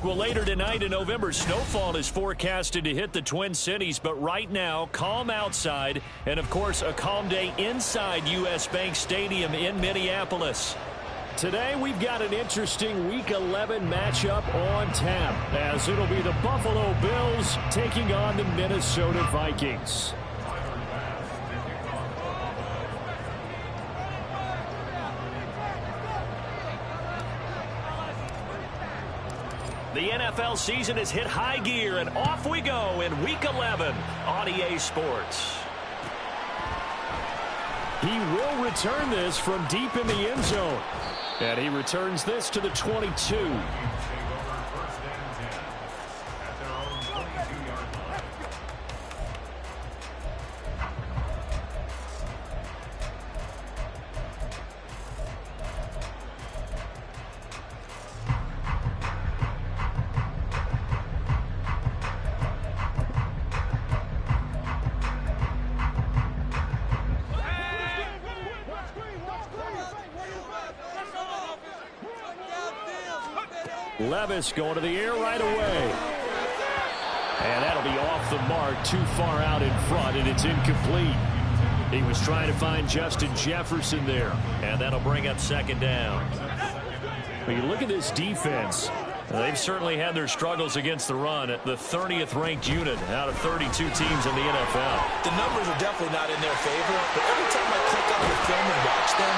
Well, later tonight in November, snowfall is forecasted to hit the Twin Cities, but right now, calm outside, and of course, a calm day inside U.S. Bank Stadium in Minneapolis. Today, we've got an interesting Week 11 matchup on tap, as it'll be the Buffalo Bills taking on the Minnesota Vikings. The NFL season has hit high gear, and off we go in Week 11 on EA Sports. He will return this from deep in the end zone. And he returns this to the 22. Levis going to the air right away. And that'll be off the mark, too far out in front, and it's incomplete. He was trying to find Justin Jefferson there. And that'll bring up second down. When you look at this defense, they've certainly had their struggles against the run at the 30th ranked unit out of 32 teams in the NFL. The numbers are definitely not in their favor, but every time I click on the film and watch them,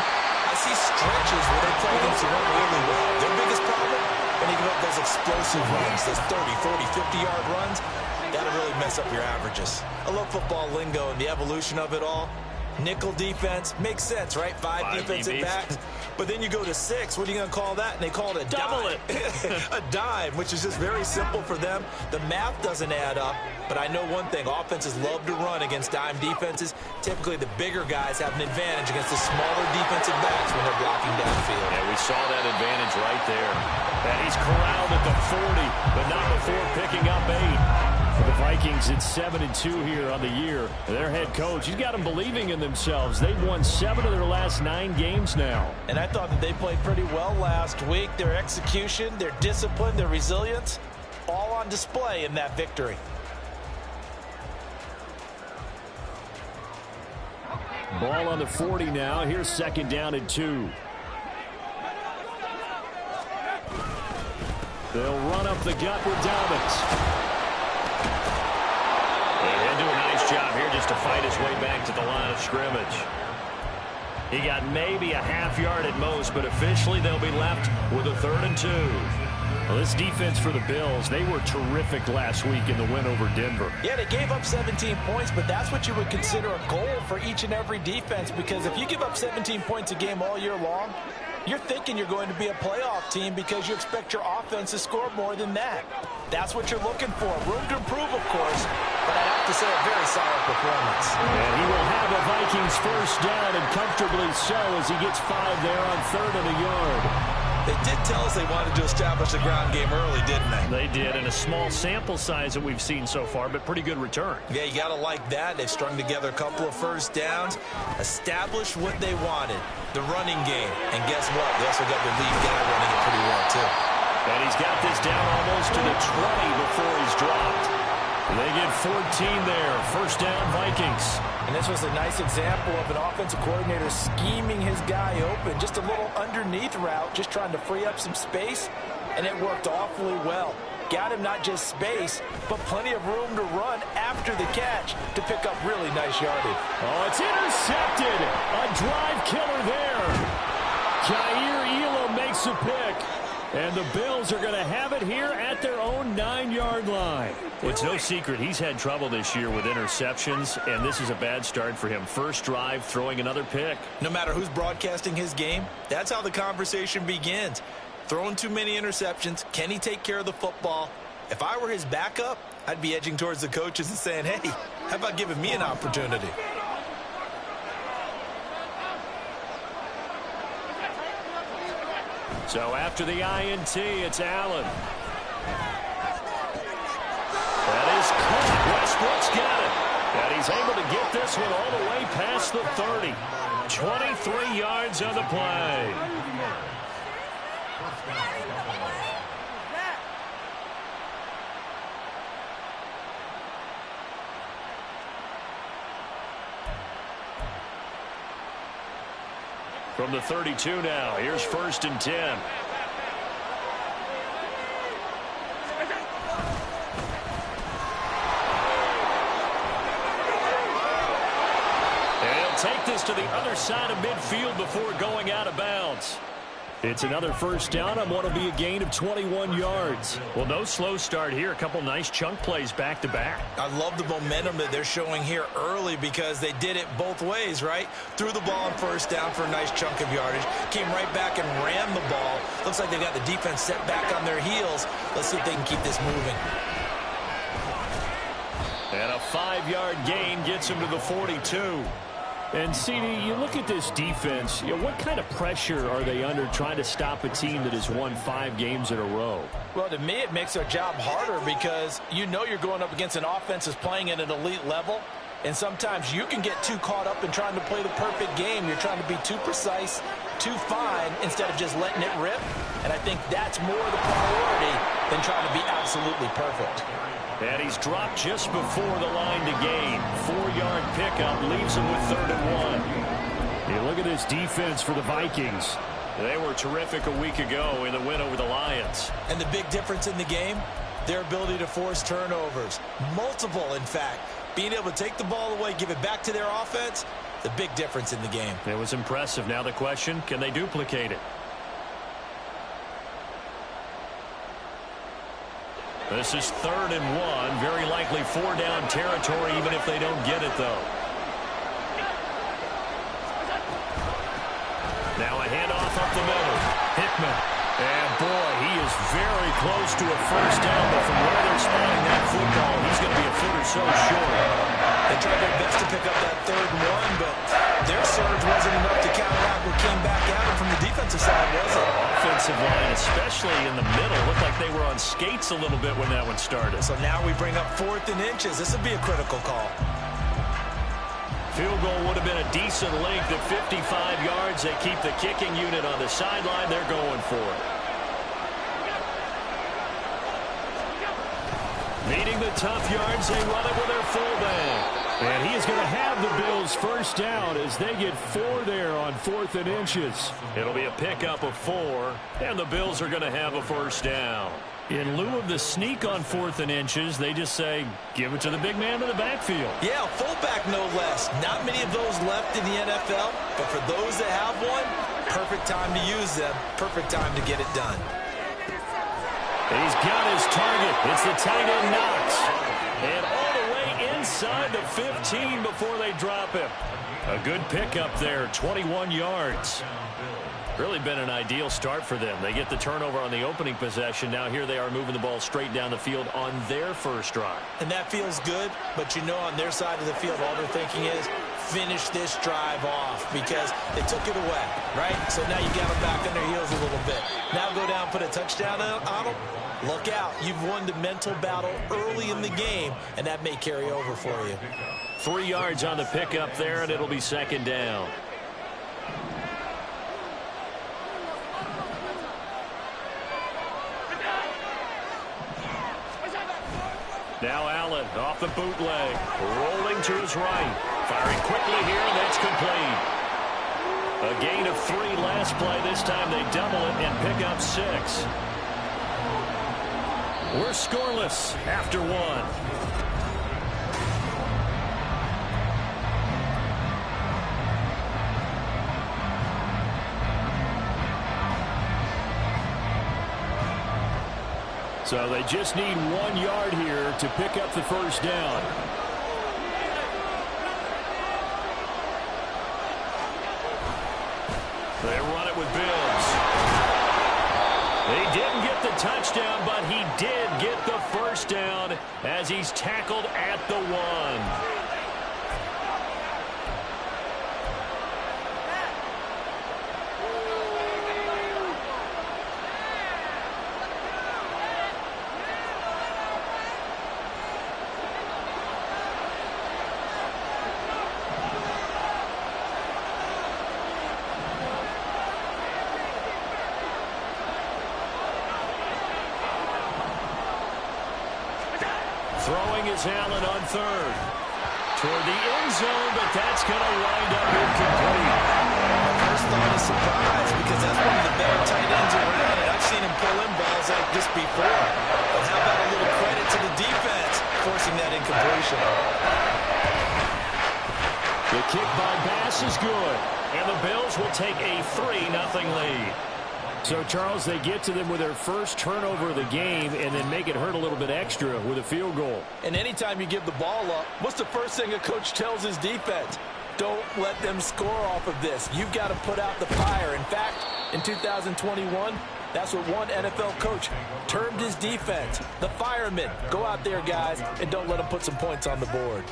I see stretches where they play against the run really well. Their biggest problem? When they give up those explosive runs, those 30, 40, 50-yard runs, that'll really mess up your averages. I love football lingo and the evolution of it all. Nickel defense makes sense, right? Five defensive backs. But then you go to 6. What are you going to call that? And they call it a double dime. A dime, which is just very simple for them. The math doesn't add up. But I know one thing. Offenses love to run against dime defenses. Typically, the bigger guys have an advantage against the smaller defensive backs when they're blocking downfield. Yeah, we saw that advantage right there. And he's corralled at the 40, but not before picking up 8. For the Vikings, it's 7-2 here on the year. Their head coach, he's got them believing in themselves. They've won 7 of their last 9 games now. And I thought that they played pretty well last week. Their execution, their discipline, their resilience, all on display in that victory. Ball on the 40 now. Here's second down and 2. They'll run up the gut with Dobbins. He'll do a nice job here just to fight his way back to the line of scrimmage. He got maybe a half yard at most, but officially they'll be left with a 3rd and 2. Well, this defense for the Bills, they were terrific last week in the win over Denver. Yeah, they gave up 17 points, but that's what you would consider a goal for each and every defense, because if you give up 17 points a game all year long, you're thinking you're going to be a playoff team because you expect your offense to score more than that. That's what you're looking for. Room to improve, of course, but I'd have to say a very solid performance. And he will have a Vikings first down, and comfortably so, as he gets 5 there on 3rd and a yard. They did tell us they wanted to establish the ground game early, didn't they? They did, and a small sample size that we've seen so far, but pretty good return. Yeah, you got to like that. They've strung together a couple of first downs, established what they wanted, the running game. And guess what? They also got their lead guy running it pretty well, too. And he's got this down almost to the 20 before he's dropped. They get 14 there. First down, Vikings. And this was a nice example of an offensive coordinator scheming his guy open. Just a little underneath route, just trying to free up some space, and it worked awfully well. Got him not just space, but plenty of room to run after the catch to pick up really nice yardage. Oh, it's intercepted. A drive killer there. Jair Elam makes a pick. And the Bills are going to have it here at their own 9-yard line. Well, it's no secret he's had trouble this year with interceptions, and this is a bad start for him. First drive, throwing another pick. No matter who's broadcasting his game, that's how the conversation begins. Throwing too many interceptions, can he take care of the football? If I were his backup, I'd be edging towards the coaches and saying, hey, how about giving me an opportunity? So after the INT, it's Allen. That is caught. Westbrook's got it. And he's able to get this one all the way past the 30. 23 yards on the play. From the 32 now, here's 1st and 10. Take this to the other side of midfield before going out of bounds. It's another 1st down on what will be a gain of 21 yards. Well, no slow start here. A couple nice chunk plays back-to-back. I love the momentum that they're showing here early because they did it both ways, right? Threw the ball on 1st down for a nice chunk of yardage. Came right back and ran the ball. Looks like they got the defense set back on their heels. Let's see if they can keep this moving. And a 5-yard gain gets him to the 42. And, CD, you look at this defense, what kind of pressure are they under trying to stop a team that has won 5 games in a row? Well, to me, it makes their job harder because you know you're going up against an offense that's playing at an elite level, and sometimes you can get too caught up in trying to play the perfect game. You're trying to be too precise, too fine, instead of just letting it rip, and I think that's more the priority than trying to be absolutely perfect. And he's dropped just before the line to gain. 4-yard pickup leaves him with 3rd and 1. You look at this defense for the Vikings. They were terrific a week ago in the win over the Lions. And the big difference in the game, their ability to force turnovers. Multiple, in fact. Being able to take the ball away, give it back to their offense, the big difference in the game. It was impressive. Now the question, can they duplicate it? This is 3rd and 1. Very likely 4-down territory, even if they don't get it, though. Now a handoff up the middle. Hickman. And, boy, he is very close to a 1st down, but from where they're spotting that football, he's going to be a foot or so short. They tried their best to pick up that 3rd and 1, but their surge wasn't enough to counteract what came back at them from the defensive side, was it? Offensive line, especially in the middle, looked like they were on skates a little bit when that one started. So now we bring up 4th and inches. This would be a critical call. Field goal would have been a decent length at 55 yards. They keep the kicking unit on the sideline. They're going for it. Needing the tough yards, they run it with their fullback. And he is going to have the Bills 1st down as they get 4 there on 4th and inches. It'll be a pickup of 4, and the Bills are going to have a 1st down. In lieu of the sneak on 4th and inches, they just say, give it to the big man in the backfield. Yeah, fullback no less. Not many of those left in the NFL, but for those that have one, perfect time to use them, perfect time to get it done. He's got his target. It's the tight end Knox. And all the way inside the 15 before they drop him. A good pickup there, 21 yards. Really been an ideal start for them. They get the turnover on the opening possession. Now here they are moving the ball straight down the field on their 1st drive. And that feels good, but you know on their side of the field, all they're thinking is finish this drive off because they took it away, right? So now you got them back on their heels a little bit. Now go down, put a touchdown on them. Look out. You've won the mental battle early in the game, and that may carry over for you. 3 yards on the pickup there, and it'll be 2nd down. Now Allen off the bootleg, rolling to his right. Firing quickly here, and that's complete. A gain of 3 last play. This time they double it and pick up 6. We're scoreless after 1. So they just need 1 yard here to pick up the 1st down. They run it with Bills. They didn't get the touchdown, but he did get the 1st down as he's tackled at the 1. Throwing is Allen on 3rd. Toward the end zone, but that's going to wind up incomplete. First thought is surprise because that's one of the better tight ends around, and I've seen him pull in balls like this before. But how about a little credit to the defense forcing that incompletion? The kick by Bass is good, and the Bills will take a 3-0 lead. So, Charles, they get to them with their first turnover of the game and then make it hurt a little bit extra with a field goal. And anytime you give the ball up, what's the first thing a coach tells his defense? Don't let them score off of this. You've got to put out the fire. In fact, in 2021, that's what one NFL coach termed his defense, the firemen. Go out there, guys, and don't let them put some points on the board.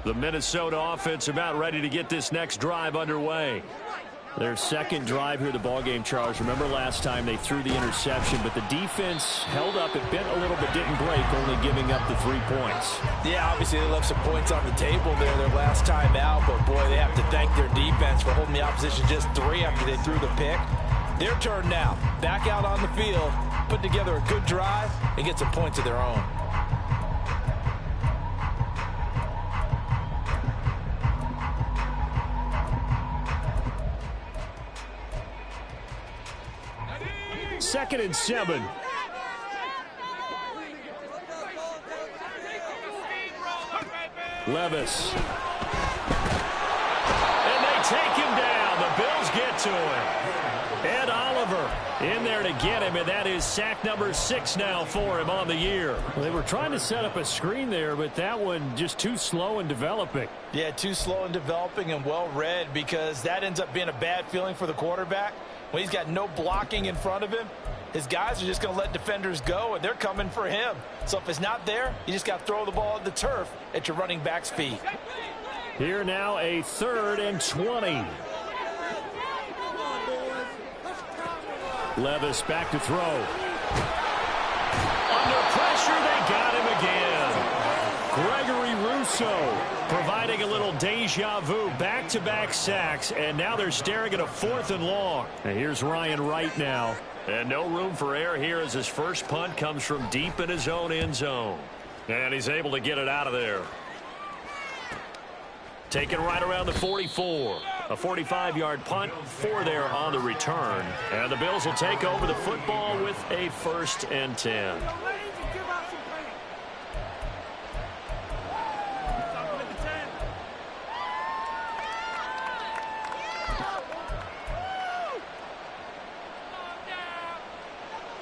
The Minnesota offense about ready to get this next drive underway. Their second drive here of the ballgame, Charles. Remember last time they threw the interception, but the defense held up. It bent a little but didn't break, only giving up the 3 points. Yeah, obviously they left some points on the table there their last time out, but boy, they have to thank their defense for holding the opposition just 3 after they threw the pick. Their turn now. Back out on the field, put together a good drive, and get some points of their own. Second and 7. Levis. And they take him down. The Bills get to him. Ed Oliver in there to get him, and that is sack number 6 now for him on the year. Well, they were trying to set up a screen there, but that one just too slow in developing. Yeah, too slow in developing and well read, because that ends up being a bad feeling for the quarterback. When he's got no blocking in front of him, his guys are just going to let defenders go, and they're coming for him. So if it's not there, you just got to throw the ball at the turf at your running back's feet. Here now a 3rd and 20. Levis back to throw. Under pressure, they got him again. Gregory Rousseau providing a little deja vu, back-to-back sacks, and now they're staring at a 4th and long. And here's Ryan Wright now. And no room for error here as his first punt comes from deep in his own end zone. And he's able to get it out of there. Taken right around the 44. A 45-yard punt, 4 there on the return. And the Bills will take over the football with a 1st and 10.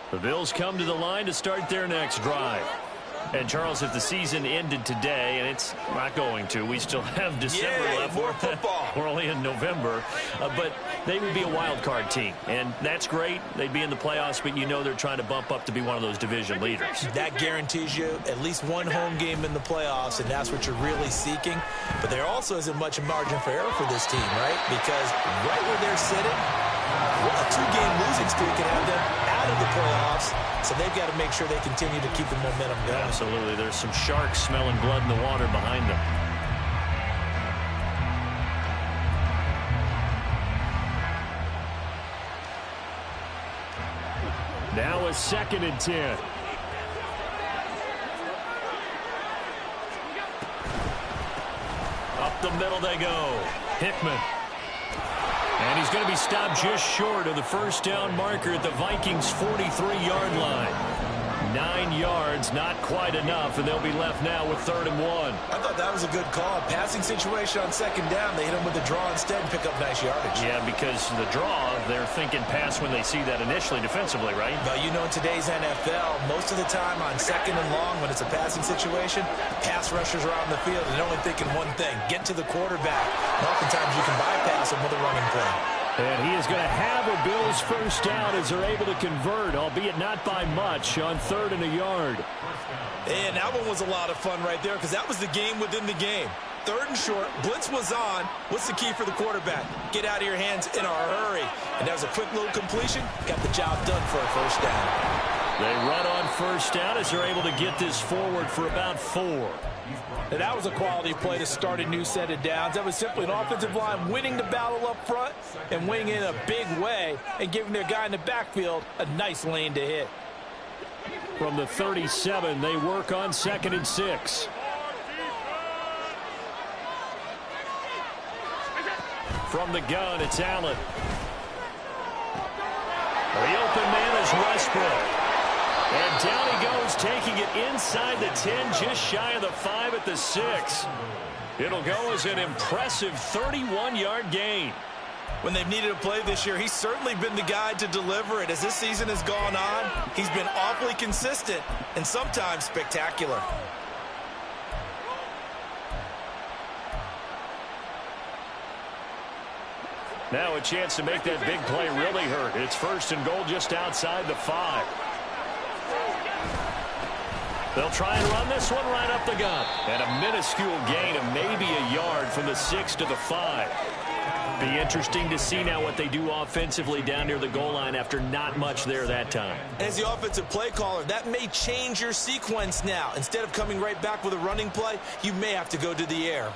The Bills come to the line to start their next drive. And, Charles, if the season ended today, and it's not going to, we still have December left. More football. We're only in November. But they would be a wild card team. And that's great. They'd be in the playoffs, but you know they're trying to bump up to be one of those division leaders. That guarantees you at least one home game in the playoffs, and that's what you're really seeking. But there also isn't much margin for error for this team, right? Because right where they're sitting, a 2-game losing streak can have them out of the playoffs, so they've got to make sure they continue to keep the momentum going. Absolutely. There's some sharks smelling blood in the water behind them. Now a 2nd and 10. Up the middle they go. Hickman. And he's going to be stopped just short of the first down marker at the Vikings' 43-yard line. 9 yards, not quite enough, and they'll be left now with 3rd and 1. I thought that was a good call. Passing situation on 2nd down. They hit him with the draw instead and pick up nice yardage. Yeah, because the draw, they're thinking pass when they see that initially defensively, right? But you know, in today's NFL, most of the time on 2nd and long, when it's a passing situation, pass rushers are on the field and they're only thinking one thing, get to the quarterback. And oftentimes you can bypass him with a running play. And he is going to have a Bills first down as they're able to convert, albeit not by much, on 3rd and a yard. And that one was a lot of fun right there, because that was the game within the game. 3rd and short, blitz was on. What's the key for the quarterback? Get out of your hands in a hurry. And that was a quick little completion. Got the job done for a first down. They run on first down as they're able to get this forward for about 4. Now, that was a quality play to start a new set of downs. That was simply an offensive line winning the battle up front and winning in a big way and giving their guy in the backfield a nice lane to hit. From the 37, they work on 2nd and 6. From the gun, it's Allen. The open man is Westbrook. And down he goes, taking it inside the 10, just shy of the 5 at the 6. It'll go as an impressive 31-yard gain. When they've needed a play this year, he's certainly been the guy to deliver it. As this season has gone on, he's been awfully consistent and sometimes spectacular. Now a chance to make that big play really hurt. It's 1st and goal just outside the 5. They'll try and run this one right up the gut. And a minuscule gain of maybe a yard from the 6 to the 5. Be interesting to see now what they do offensively down near the goal line after not much there that time. As the offensive play caller, that may change your sequence now. Instead of coming right back with a running play, you may have to go to the air.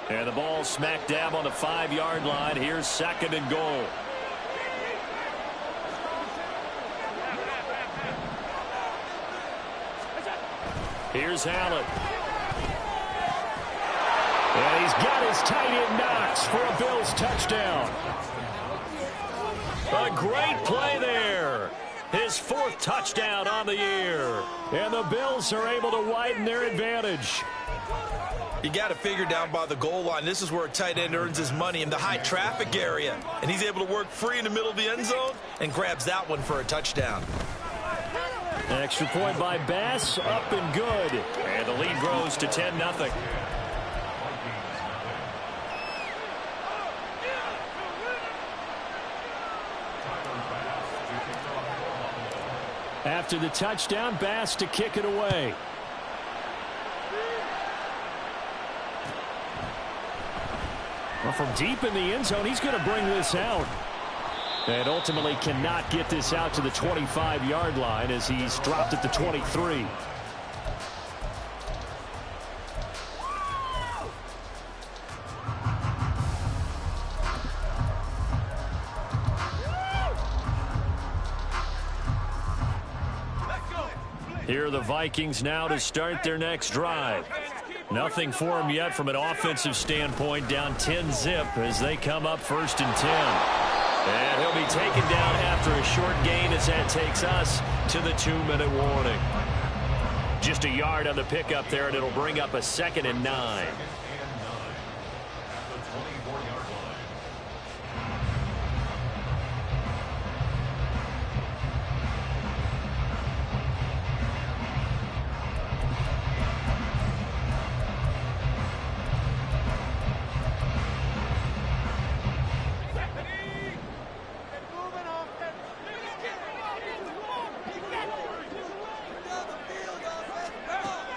And the ball smack dab on the 5-yard line. Here's 2nd and goal. Here's Allen. And he's got his tight end Knox for a Bills touchdown. A great play there. His 4th touchdown on the year. And the Bills are able to widen their advantage. You got to figure down by the goal line. This is where a tight end earns his money, in the high traffic area. And he's able to work free in the middle of the end zone and grabs that one for a touchdown. Extra point by Bass, up and good. And the lead grows to 10-0. After the touchdown, Bass to kick it away. Well, from deep in the end zone, he's going to bring this out. And ultimately cannot get this out to the 25-yard line as he's dropped at the 23. Here are the Vikings now to start their next drive. Nothing for them yet from an offensive standpoint, down 10-zip as they come up 1st and 10. And he'll be taken down after a short gain as that takes us to the 2-minute warning. Just a yard on the pickup there, and it'll bring up a 2nd and 9.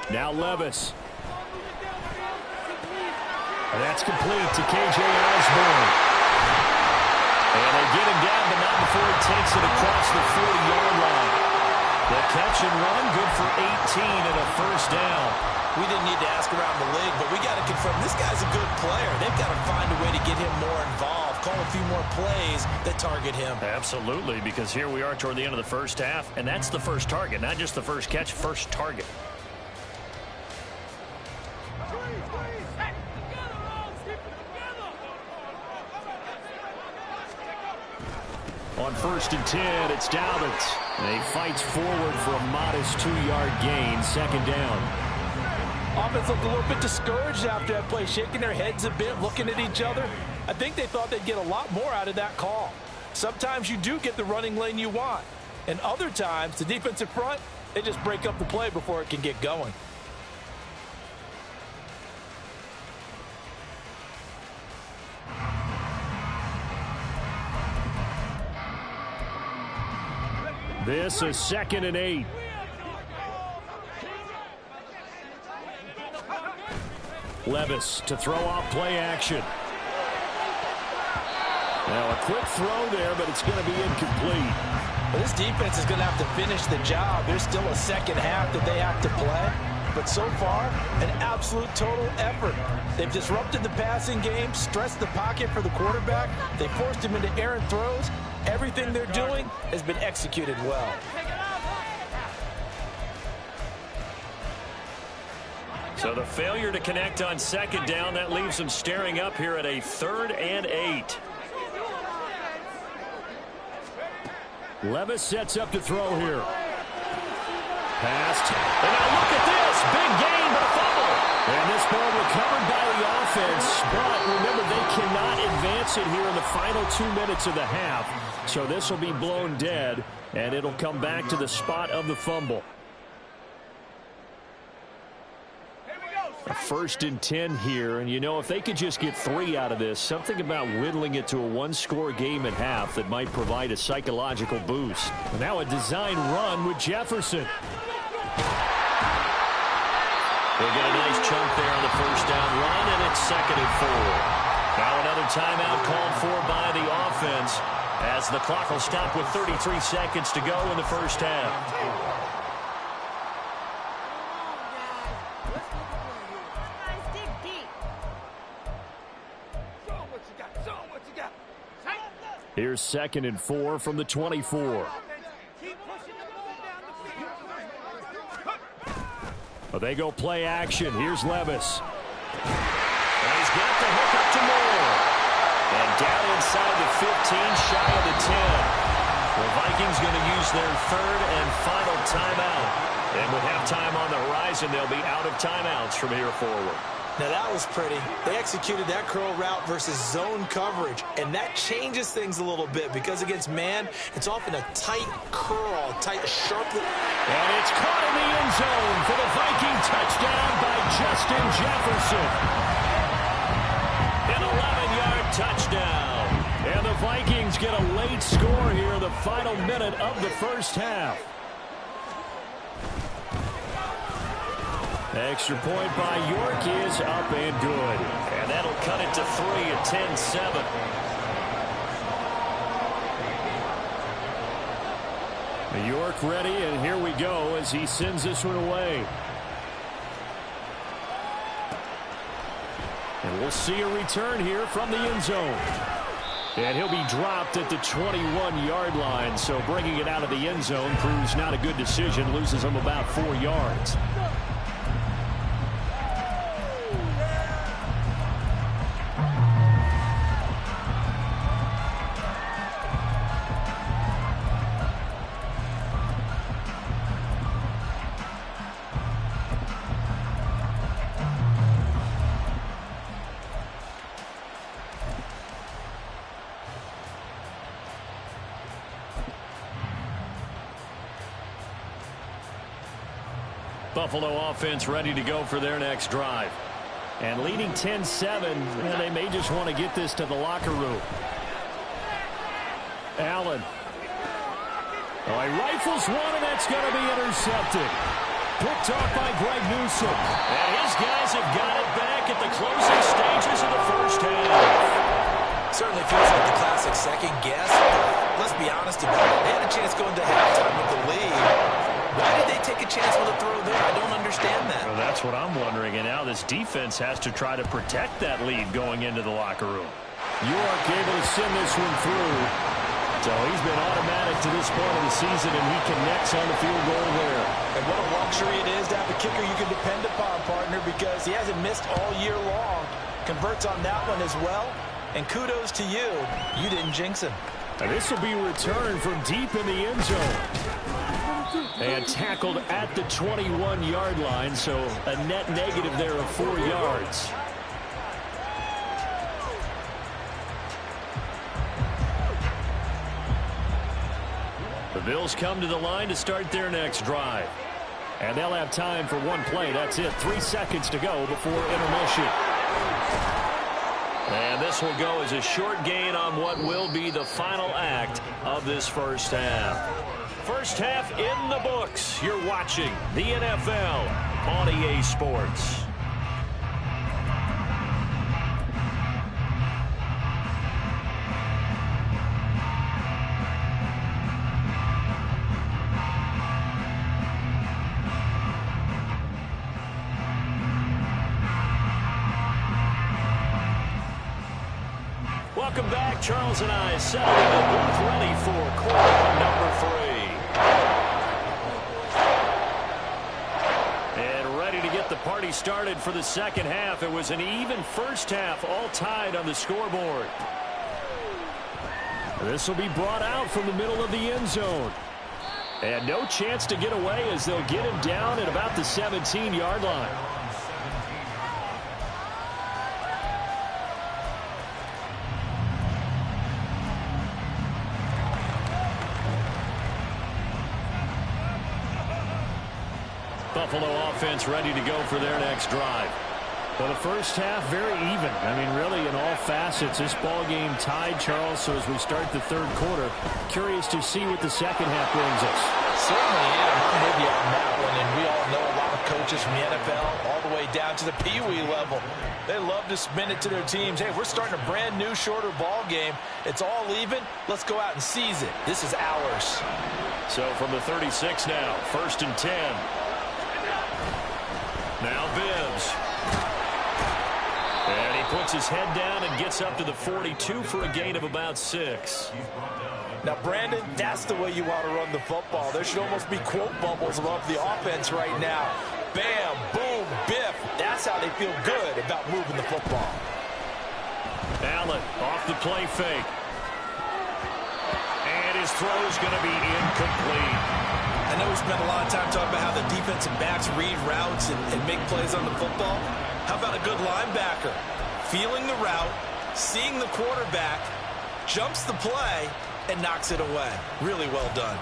Now Levis. And that's complete to K.J. Osborne. And they get him down, but not before he takes it across the 40-yard line. The catch and run, good for 18 and a 1st down. We didn't need to ask around the league, but we got to confirm this guy's a good player. They've got to find a way to get him more involved, call a few more plays that target him. Absolutely, because here we are toward the end of the 1st half, and that's the first target, not just the first catch, first target. On 1st and 10, it's Dalvin. And he fights forward for a modest 2-yard gain, 2nd down. Offense looked a little bit discouraged after that play, shaking their heads a bit, looking at each other. I think they thought they'd get a lot more out of that call. Sometimes you do get the running lane you want. And other times, the defensive front, they just break up the play before it can get going. This is 2nd and 8. Levis to throw off play action. Now a quick throw there, but it's going to be incomplete. Well, this defense is going to have to finish the job. There's still a 2nd half that they have to play. But so far, an absolute total effort. They've disrupted the passing game, stressed the pocket for the quarterback. They forced him into errant throws. Everything they're doing has been executed well. So the failure to connect on second down, that leaves them staring up here at a 3rd and 8. Levis sets up to throw here. Passed. And now look at this. Big gain, but a fumble. And this ball recovered by the offense. But remember, they cannot advance it here in the final 2 minutes of the half. So this will be blown dead, and it'll come back to the spot of the fumble. A 1st and 10 here, and you know, if they could just get 3 out of this, something about whittling it to a 1-score game at half that might provide a psychological boost. And now a design run with Jefferson. They'll get a nice chunk there on the 1st down run, and it's 2nd and 4. Now another timeout called for by the offense as the clock will stop with 33 seconds to go in the 1st half. Here's 2nd and 4 from the 24. Well, they go play action. Here's Levis. And he's got the hook up to Moore. And down inside the 15, shy of the 10. The Vikings going to use their 3rd and final timeout. And with halftime on the horizon, they'll be out of timeouts from here forward. Now that was pretty. They executed that curl route versus zone coverage, and that changes things a little bit because against man, it's often a tight curl, tight, sharply. And it's caught in the end zone for the Viking touchdown by Justin Jefferson. An 11-yard touchdown. And the Vikings get a late score here in the final minute of the 1st half. Extra point by York is up and good. And that'll cut it to 3 at 10-7. York ready, and here we go as he sends this one away. And we'll see a return here from the end zone. And he'll be dropped at the 21-yard line, so bringing it out of the end zone proves not a good decision, loses him about 4 yards. Buffalo offense ready to go for their next drive. And leading 10-7, and they may just want to get this to the locker room. Allen. Oh, he rifles one, and that's going to be intercepted. Picked off by Greg Newsome. And his guys have got it back at the closing stages of the 1st half. Certainly feels like the classic second guess. Let's be honest about it. They had a chance going to halftime with the lead. Why did they take a chance with a throw there? I don't understand that. Well, that's what I'm wondering. And now this defense has to try to protect that lead going into the locker room. York able to send this one through. So he's been automatic to this point of the season, and he connects on the field goal there. And what a luxury it is to have a kicker you can depend upon, partner, because he hasn't missed all year long. Converts on that one as well. And kudos to you. You didn't jinx him. And this will be returned from deep in the end zone. And tackled at the 21-yard line, so a net negative there of 4 yards. The Bills come to the line to start their next drive. And they'll have time for one play. That's it. 3 seconds to go before intermission. And this will go as a short gain on what will be the final act of this 1st half. 1st half in the books. You're watching the NFL on EA Sports. Welcome back. Charles and I settled in the booth ready for quarter number 3. And ready to get the party started for the second half. It was an even first half, all tied on the scoreboard. This will be brought out from the middle of the end zone. And no chance to get away as they'll get him down at about the 17-yard line. Buffalo offense ready to go for their next drive. Well, the first half, very even. I mean, really, in all facets, this ball game tied, Charles. So as we start the third quarter, curious to see what the second half brings us. Certainly, Adam, I'm with you on that one. And we all know a lot of coaches from the NFL all the way down to the Pee-wee level. They love to spin it to their teams. Hey, we're starting a brand new, shorter ball game. It's all even. Let's go out and seize it. This is ours. So from the 36 now, 1st and 10. Now Bibbs. And he puts his head down and gets up to the 42 for a gain of about 6. Now, Brandon, that's the way you want to run the football. There should almost be quote bubbles above the offense right now. Bam, boom, biff. That's how they feel good about moving the football. Allen off the play fake. And his throw is going to be incomplete. I know we spent a lot of time talking about how the defensive backs read routes and make plays on the football. How about a good linebacker? Feeling the route, seeing the quarterback, jumps the play, and knocks it away. Really well done.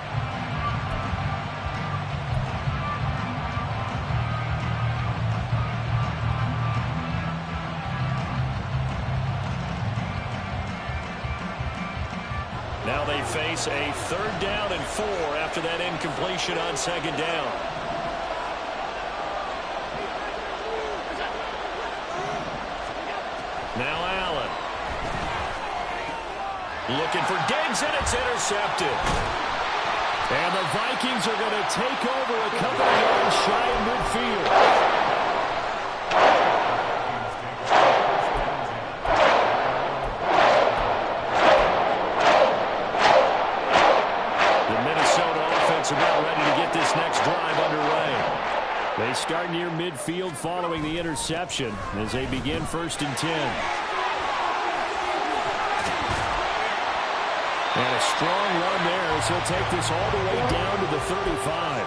Now they face a 3rd down and 4 after that incompletion on 2nd down. Now Allen. Looking for Diggs, and it's intercepted. And the Vikings are going to take over a couple of yards shy of midfield. About ready to get this next drive underway. They start near midfield following the interception as they begin 1st and 10. And a strong run there as he'll take this all the way down to the 35.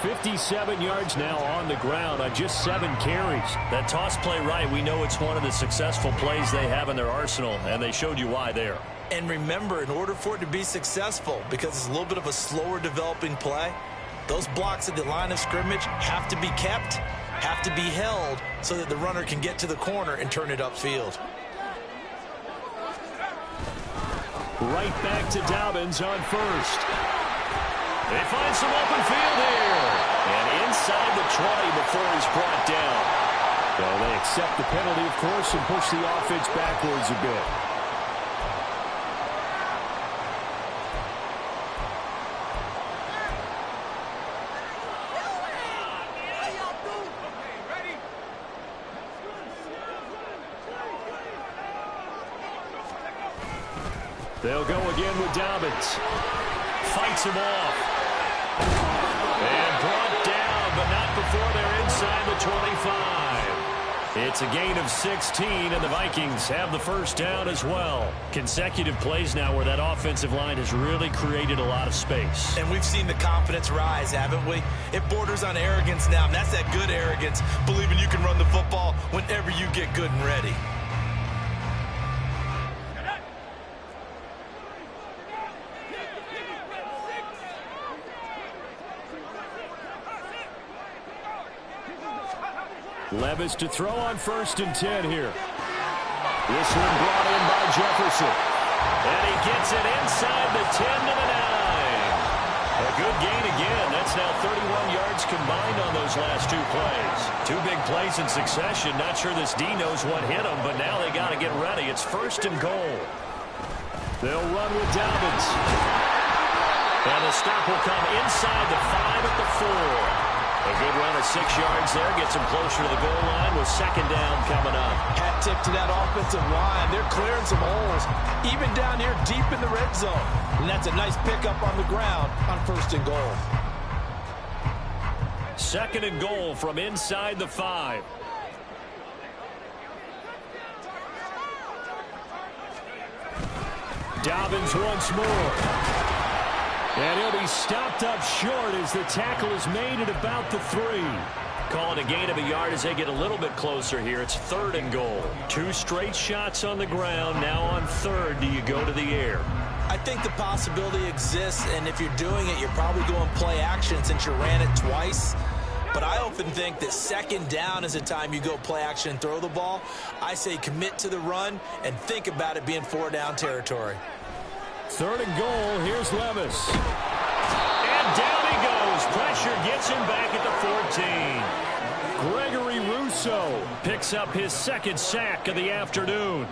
57 yards now on the ground on just 7 carries. That toss play right, we know it's one of the successful plays they have in their arsenal, and they showed you why there. And remember, in order for it to be successful, because it's a little bit of a slower developing play, those blocks at the line of scrimmage have to be kept, have to be held, so that the runner can get to the corner and turn it upfield. Right back to Dobbins on 1st. They find some open field here. And inside the 20 before he's brought down. Well, they accept the penalty, of course, and push the offense backwards a bit. They'll go again with Dobbins. Fights him off. And brought down, but not before they're inside the 25. It's a gain of 16, and the Vikings have the 1st down as well. Consecutive plays now where that offensive line has really created a lot of space. And we've seen the confidence rise, haven't we? It borders on arrogance now, and that's that good arrogance, believing you can run the football whenever you get good and ready. Levis to throw on 1st and 10 here. This one brought in by Jefferson. And he gets it inside the 10 to the 9. A good gain again. That's now 31 yards combined on those last 2 plays. 2 big plays in succession. Not sure this D knows what hit him, but now they got to get ready. It's 1st and goal. They'll run with Dobbins. And the stop will come inside the 5 at the 4. A good run of 6 yards there. Gets him closer to the goal line with 2nd down coming up. Hat tip to that offensive line. They're clearing some holes, even down here deep in the red zone. And that's a nice pickup on the ground on 1st and goal. Second and goal from inside the 5. Dobbins once more. And he'll be stopped up short as the tackle is made at about the 3. Calling a gain of a yard as they get a little bit closer here. It's third and goal. 2 straight shots on the ground. Now on third, do you go to the air? I think the possibility exists, and if you're doing it, you're probably going play action since you ran it twice. But I often think that second down is the time you go play action and throw the ball. I say commit to the run and think about it being 4-down territory. Third and goal. Here's Levis. And down he goes. Pressure gets him back at the 14. Gregory Rousseau picks up his second sack of the afternoon.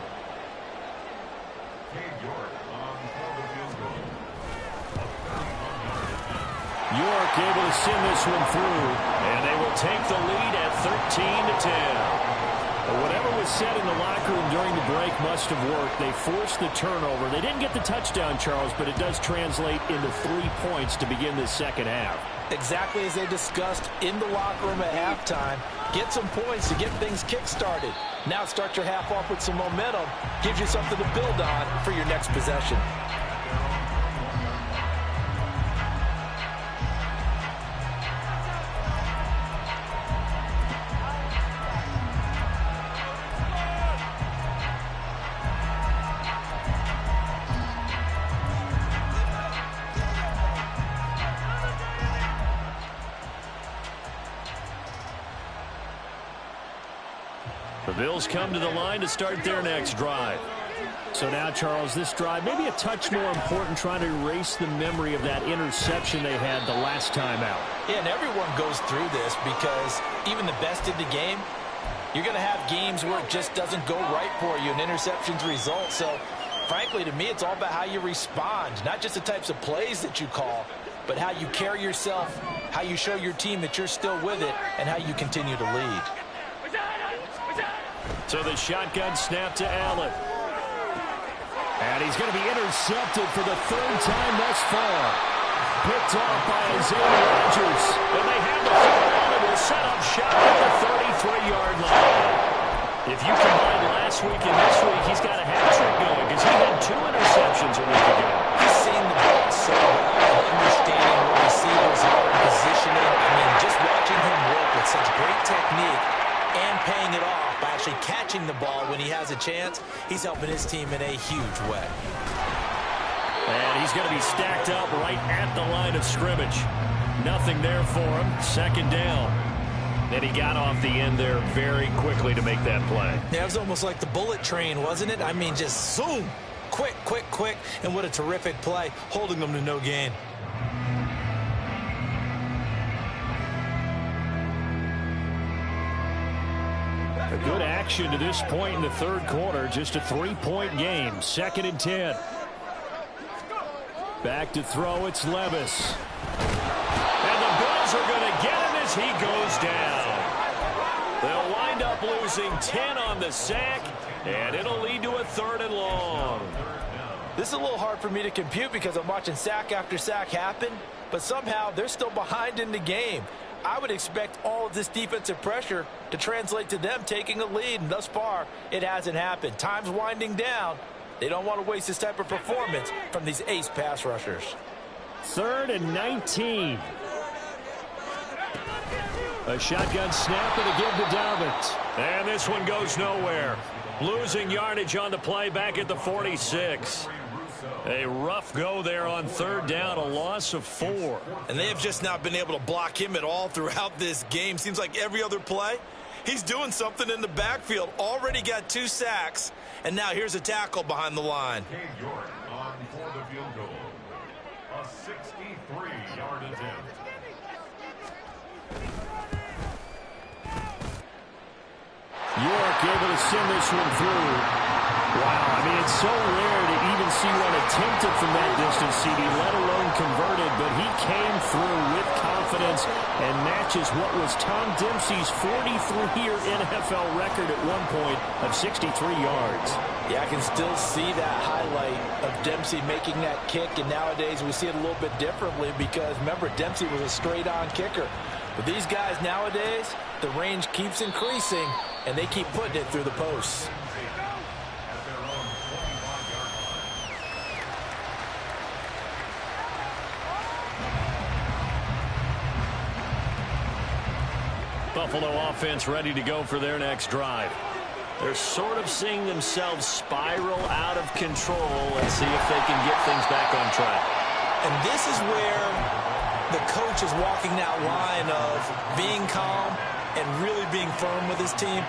York able to send this one through, and they will take the lead at 13-10. Whatever was said in the locker room during the break must have worked. They forced the turnover. They didn't get the touchdown, Charles, but it does translate into 3 points to begin the second half. Exactly as they discussed in the locker room at halftime. Get some points to get things kick-started. Now start your half off with some momentum. Gives you something to build on for your next possession. The Bills come to the line to start their next drive. So now, Charles, this drive maybe a touch more important, trying to erase the memory of that interception they had the last time out. Yeah, and everyone goes through this because even the best in the game, you're going to have games where it just doesn't go right for you, and interceptions result. So, frankly, to me, it's all about how you respond, not just the types of plays that you call, but how you carry yourself, how you show your team that you're still with it, and how you continue to lead. So the shotgun snap to Allen. And he's going to be intercepted for the third time thus far. Picked off by Isaiah Rodgers. And they have the football and will set up shop at the 33-yard line. If you combine last week and this week, he's got a hat-trick going because he had 2 interceptions a week ago. He's seen the ball so well and understanding where receivers are and positioning. I mean, just watching him work with such great technique and paying it off by actually catching the ball when he has a chance, he's helping his team in a huge way. And he's going to be stacked up right at the line of scrimmage. Nothing there for him. Second down. And he got off the end there very quickly to make that play. Yeah, it was almost like the bullet train, wasn't it? I mean, just zoom. Quick, quick, quick. And what a terrific play, holding them to no gain. A good action to this point in the third quarter. Just a 3-point game. 2nd and 10. Back to throw. It's Levis. And the Bills are going to get him as he goes down. They'll wind up losing 10 on the sack, and it'll lead to a 3rd and long. This is a little hard for me to compute because I'm watching sack after sack happen, but somehow they're still behind in the game. I would expect all of this defensive pressure to translate to them taking a lead, and thus far, it hasn't happened. Time's winding down. They don't want to waste this type of performance from these ace pass rushers. 3rd and 19. A shotgun snap and a give to Dobbins. And this one goes nowhere. Losing yardage on the play back at the 46. A rough go there on 3rd down, a loss of 4. And they have just not been able to block him at all throughout this game. Seems like every other play, he's doing something in the backfield. Already got 2 sacks, and now here's a tackle behind the line. York on for the field goal. A 63-yard attempt. York able to send this one through. Wow, I mean, it's so rare to even see one attempted from that distance, CD, let alone converted, but he came through with confidence and matches what was Tom Dempsey's 43-year NFL record at one point of 63 yards. Yeah, I can still see that highlight of Dempsey making that kick, and nowadays we see it a little bit differently because, remember, Dempsey was a straight-on kicker. But these guys nowadays, the range keeps increasing, and they keep putting it through the posts. Buffalo offense ready to go for their next drive. They're sort of seeing themselves spiral out of control. Let's see if they can get things back on track. And this is where the coach is walking that line of being calm and really being firm with his team.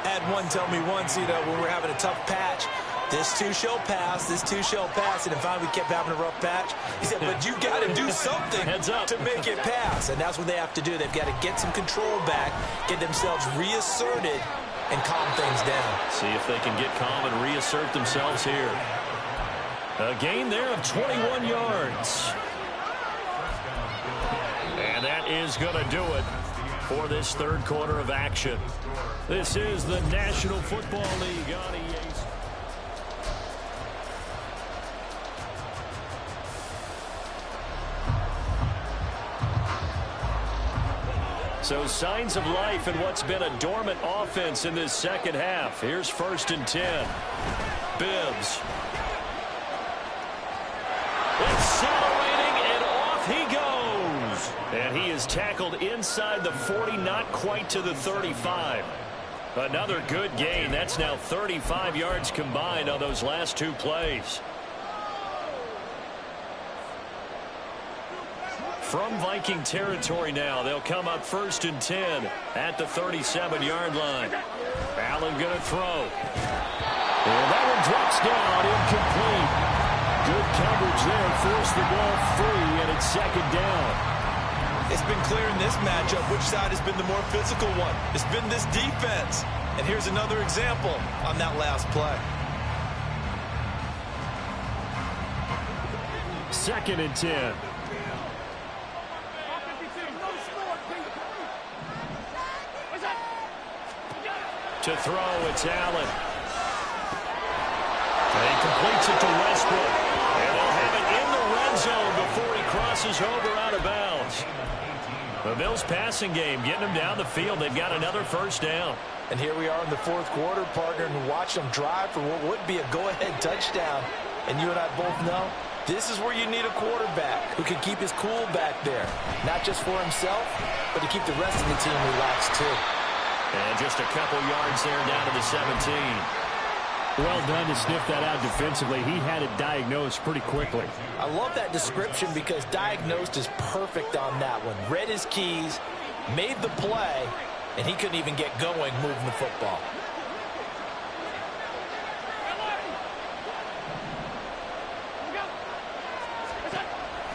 I had one tell me once, when we're having a tough patch, this too shall pass, this too shall pass, and then finally we kept having a rough patch. He said, but you got to do something to make it pass, and that's what they have to do. They've got to get some control back, get themselves reasserted, and calm things down. See if they can get calm and reassert themselves here. A gain there of 21 yards. And that is going to do it for this third quarter of action. This is the National Football League on EA. So signs of life in what's been a dormant offense in this second half. Here's 1st and 10. Bibbs. Accelerating, and off he goes. And he is tackled inside the 40, not quite to the 35. Another good gain. That's now 35 yards combined on those last two plays. From Viking territory now, they'll come up 1st and 10 at the 37-yard line. Allen going to throw. And that one drops down, incomplete. Good coverage there, forced the ball free, and it's 2nd down. It's been clear in this matchup which side has been the more physical one. It's been this defense. And here's another example on that last play. 2nd and 10. To throw, it's Allen. And he completes it to Westbrook. And they'll have it in the red zone before he crosses over out of bounds. The Bills passing game, getting them down the field. They've got another 1st down. And here we are in the 4th quarter, partner, and watch them drive for what would be a go-ahead touchdown. And you and I both know this is where you need a quarterback who can keep his cool back there. Not just for himself, but to keep the rest of the team relaxed too. And just a couple yards there down to the 17. Well done to sniff that out defensively. He had it diagnosed pretty quickly. I love that description because diagnosed is perfect on that one. Read his keys, made the play, and he couldn't even get going moving the football.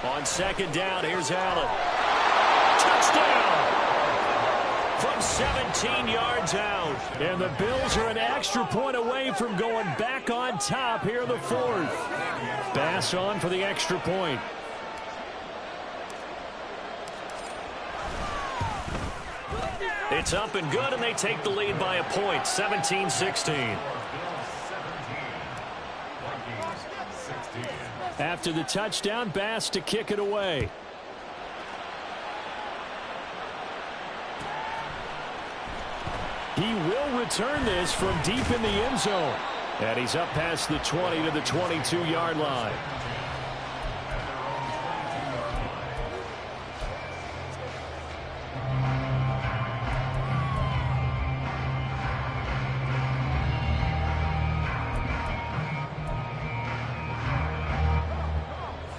On 2nd down, here's Allen. Touchdown! From 17 yards out. And the Bills are an extra point away from going back on top here in the 4th. Bass on for the extra point. It's up and good, and they take the lead by a point, 17-16. After the touchdown, Bass to kick it away. He will return this from deep in the end zone. And he's up past the 20 to the 22-yard line.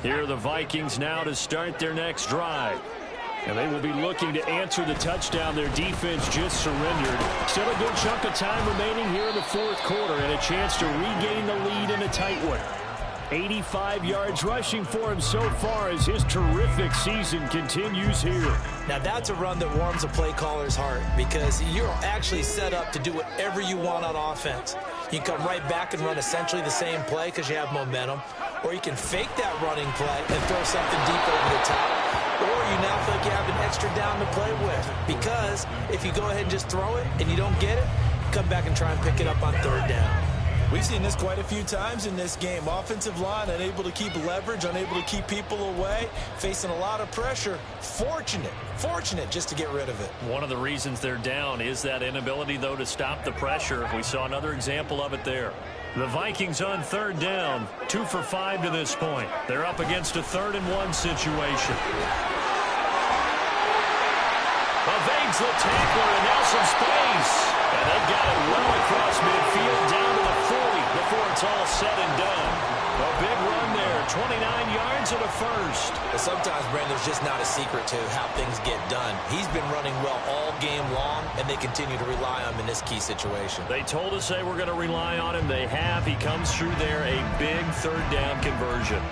Here are the Vikings now to start their next drive. And they will be looking to answer the touchdown their defense just surrendered. Still a good chunk of time remaining here in the 4th quarter and a chance to regain the lead in a tight one. 85 yards rushing for him so far as his terrific season continues here. Now that's a run that warms a play caller's heart because you're actually set up to do whatever you want on offense. You can come right back and run essentially the same play because you have momentum, or you can fake that running play and throw something deep over the top. Or you now feel like you have an extra down to play with. Because if you go ahead and just throw it and you don't get it, come back and try and pick it up on 3rd down. We've seen this quite a few times in this game. Offensive line unable to keep leverage, unable to keep people away, facing a lot of pressure. Fortunate just to get rid of it. One of the reasons they're down is that inability, though, to stop the pressure. We saw another example of it there. The Vikings on third down, 2 for 5 to this point. They're up against a 3rd and 1 situation. Evades the tackler, and now some space. And they got it well across midfield down to the 40 before it's all said and done. A big run there, 29 yards and a first. But sometimes, Brandon, there's just not a secret to how things get done. He's been running well all game long, and they continue to rely on him in this key situation. They told us they were going to rely on him. They have. He comes through there, a big 3rd down conversion.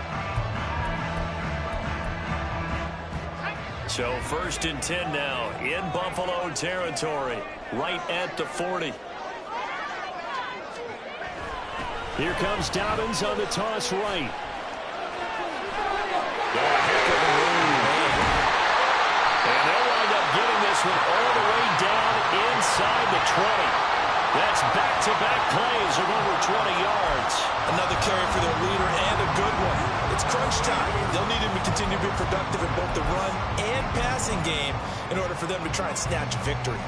So 1st and 10 now in Buffalo territory, right at the 40. Here comes Dobbins on the toss right. Heck of a move. And they'll wind up getting this one all the way down inside the 20. That's back-to-back plays of over 20 yards. Another carry for their leader and a good one. It's crunch time. They'll need him to continue to be productive in both the run and passing game in order for them to try and snatch a victory.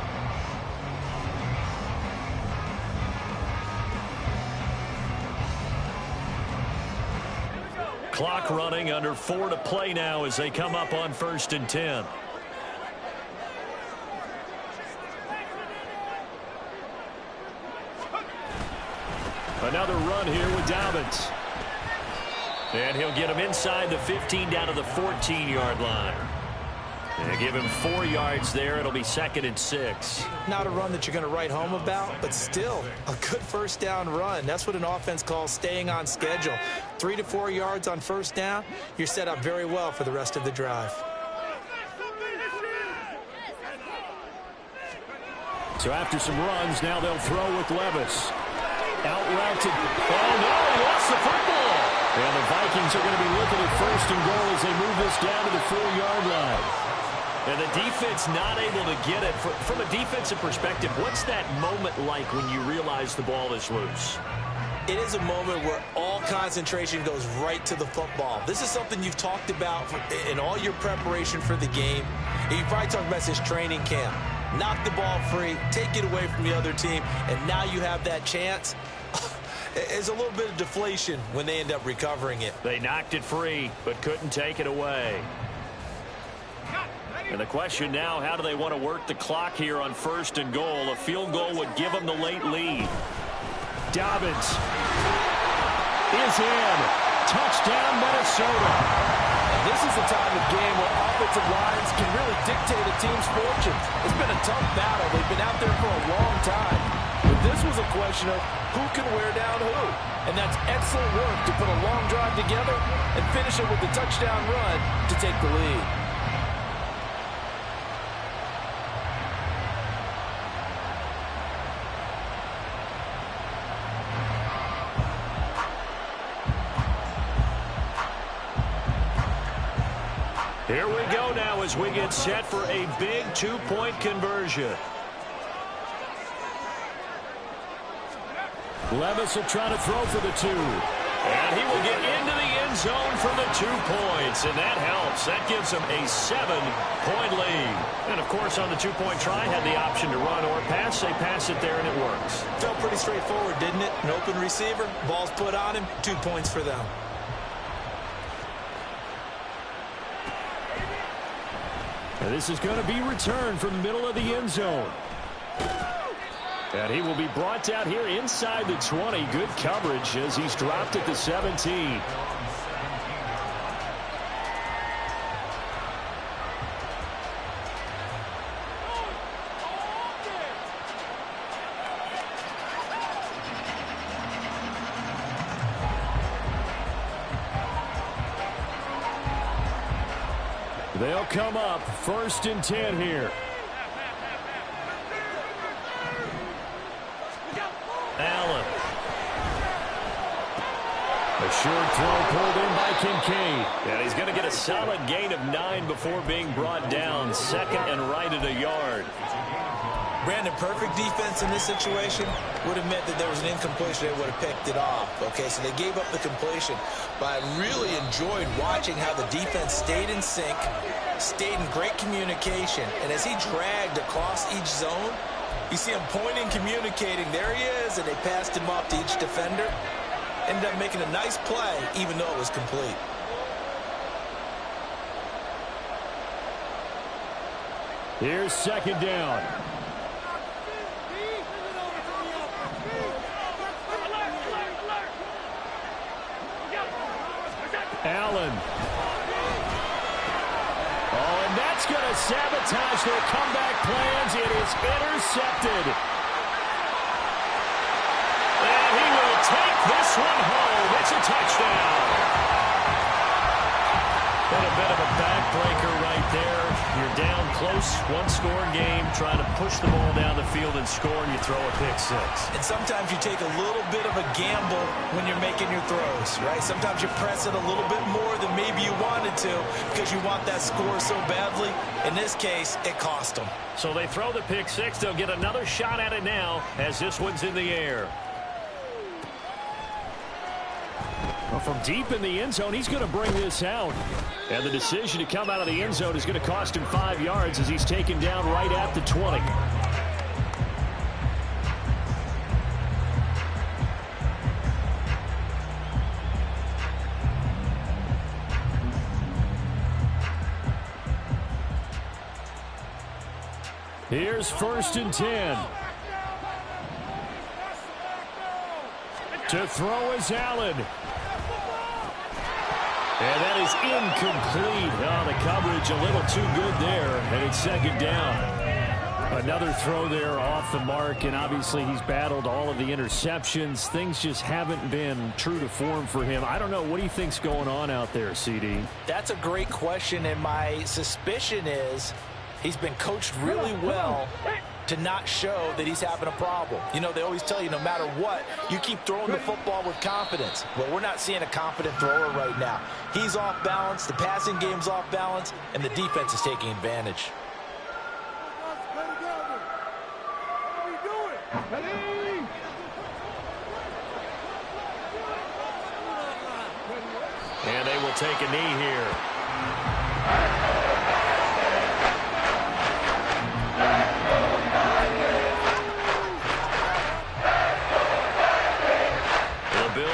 Clock running, under 4 to play now as they come up on 1st and 10. Another run here with Dobbins. And he'll get him inside the 15 down to the 14-yard line. And give him 4 yards there. It'll be 2nd and 6. Not a run that you're going to write home about, but still a good 1st down run. That's what an offense calls staying on schedule. 3 to 4 yards on 1st down. You're set up very well for the rest of the drive. So after some runs, now they'll throw with Levis. Out route to... Oh, no, he lost the football. And the Vikings are going to be looking at 1st and goal as they move this down to the 4-yard line. And the defense not able to get it. From a defensive perspective, what's that moment like when you realize the ball is loose? It is a moment where all concentration goes right to the football. This is something you've talked about in all your preparation for the game. And you probably talked about this training camp. Knock the ball free, take it away from the other team, and now you have that chance. It's a little bit of deflation when they end up recovering it. They knocked it free, but couldn't take it away. And the question now, how do they want to work the clock here on 1st and goal? A field goal would give them the late lead. Dobbins is in. Touchdown, Minnesota. This is the time of game where offensive lines can really dictate a team's fortunes. It's been a tough battle. They've been out there for a long time. But this was a question of who can wear down who. And that's excellent work to put a long drive together and finish it with a touchdown run to take the lead. Here we go now as we get set for a big 2-point conversion. Levis will try to throw for the 2. And he will get into the end zone for the 2 points. And that helps. That gives them a 7-point lead. And, of course, on the 2-point try, had the option to run or pass. They pass it there, and it works. Felt pretty straightforward, didn't it? An open receiver, ball's put on him, 2 points for them. And this is going to be returned from the middle of the end zone. And he will be brought down here inside the 20. Good coverage as he's dropped at the 17. They'll come up 1st and 10 here. Allen. A short throw pulled in by Kincaid. And he's going to get a solid gain of 9 before being brought down. 2nd and right at a yard. Brandon, perfect defense in this situation would have meant that there was an incompletion. They would have picked it off. Okay, so they gave up the completion. But I really enjoyed watching how the defense stayed in sync, stayed in great communication. And as he dragged across each zone, you see him pointing, communicating. There he is, and they passed him off to each defender. Ended up making a nice play, even though it was complete. Here's second down. Allen. Oh, and that's going to sabotage their comeback plans. It is intercepted. And he will take this one home. It's a touchdown. And a bit of a backbreaker right there. You're down close, one-score game, trying to push the ball down the field and score, and you throw a pick six. And sometimes you take a little bit of a gamble when you're making your throws, right? Sometimes you press it a little bit more than maybe you wanted to because you want that score so badly. In this case, it cost them. So they throw the pick six. They'll get another shot at it now as this one's in the air. Well, from deep in the end zone, he's going to bring this out. And the decision to come out of the end zone is going to cost him 5 yards as he's taken down right at the 20. Here's 1st and 10. To throw is Allen. And that is incomplete. Oh, the coverage a little too good there, and it's second down. Another throw there off the mark, and obviously he's battled all of the interceptions. Things just haven't been true to form for him. I don't know. What do you think's going on out there, CD? That's a great question, and my suspicion is he's been coached really well to not show that he's having a problem. You know, they always tell you no matter what, you keep throwing the football with confidence. Well, we're not seeing a confident thrower right now. He's off balance, the passing game's off balance, and the defense is taking advantage. And they will take a knee here.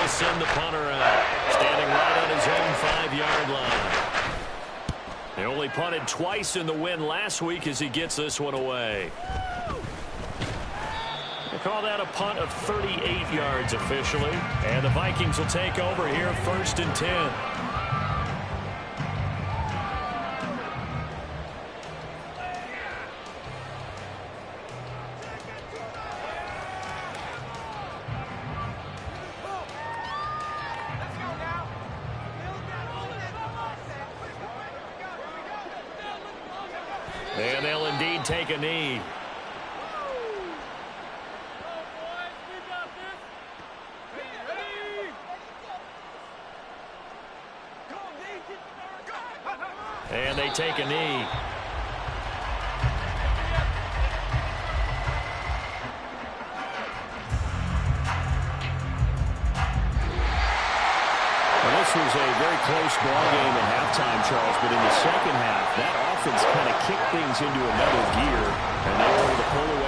Send the punter out, standing right on his own 5-yard line. They only punted twice in the win last week as he gets this one away. They call that a punt of 38 yards officially, and the Vikings will take over here 1st and 10. And they'll indeed take a knee. And they take a knee. This was a very close ball game at halftime, Charles, but in the second half, that offense kind of kicked things into another gear, and they were able to pull away